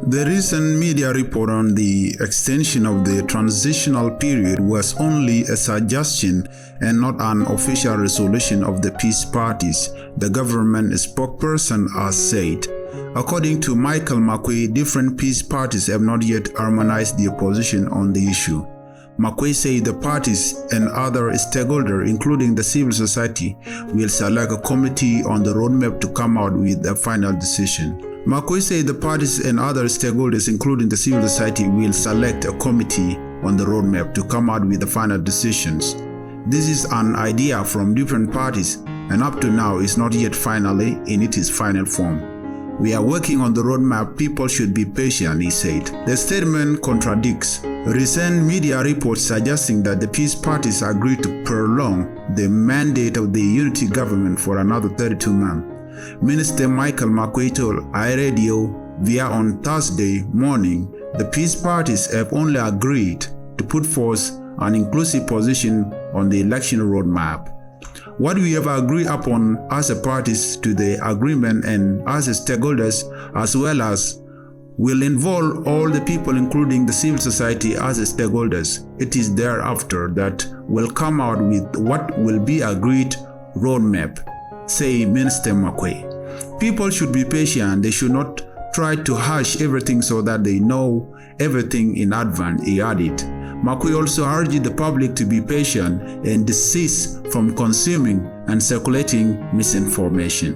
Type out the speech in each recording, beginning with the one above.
The recent media report on the extension of the transitional period was only a suggestion and not an official resolution of the peace parties, the government spokesperson has said. According to Michael Makuei, different peace parties have not yet harmonized their position on the issue. Makuei said the parties and other stakeholders, including the civil society, will select a committee on the roadmap to come out with a final decision. Makuei said the parties and other stakeholders, including the civil society, will select a committee on the roadmap to come out with the final decisions. This is an idea from different parties and up to now is not yet finally in its final form. We are working on the roadmap. People should be patient, he said. The statement contradicts recent media reports suggesting that the peace parties agreed to prolong the mandate of the unity government for another 32 months. Minister Michael Makuei told iRadio via on Thursday morning the peace parties have only agreed to put forth an inclusive position on the election roadmap. What we have agreed upon as a parties to the agreement and as stakeholders as well as will involve all the people including the civil society as stakeholders. It is thereafter that will come out with what will be agreed roadmap, say Minister Makuei. People should be patient. They should not try to hush everything so that they know everything in advance, he added. Makuei also urged the public to be patient and desist from consuming and circulating misinformation.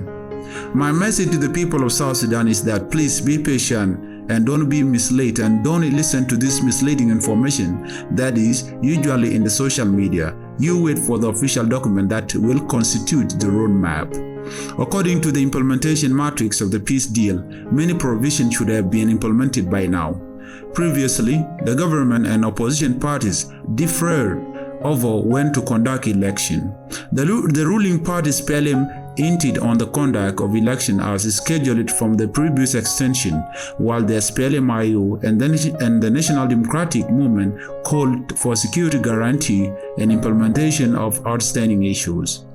My message to the people of South Sudan is that please be patient and don't be misled and don't listen to this misleading information that is usually in the social media. You wait for the official document that will constitute the roadmap. According to the implementation matrix of the peace deal, many provisions should have been implemented by now. Previously, the government and opposition parties differed over when to conduct election. The ruling party SPLM hinted on the conduct of election as scheduled from the previous extension, while the SPLM-IO and the National Democratic Movement called for security guarantee and implementation of outstanding issues.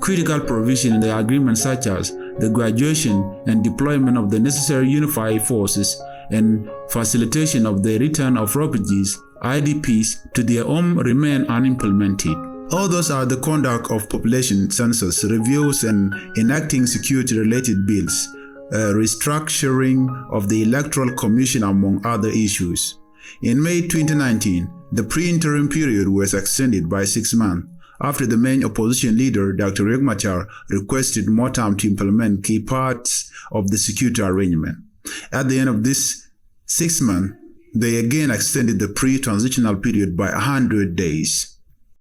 Critical provisions in the agreement such as the graduation and deployment of the necessary unified forces and facilitation of the return of refugees, IDPs, to their home remain unimplemented. Others are the conduct of population census reviews and enacting security-related bills, restructuring of the Electoral Commission, among other issues. In May 2019, the pre-interim period was extended by 6 months after the main opposition leader, Dr. Riek Machar, requested more time to implement key parts of the security arrangement. At the end of this 6 months, they again extended the pre-transitional period by 100 days.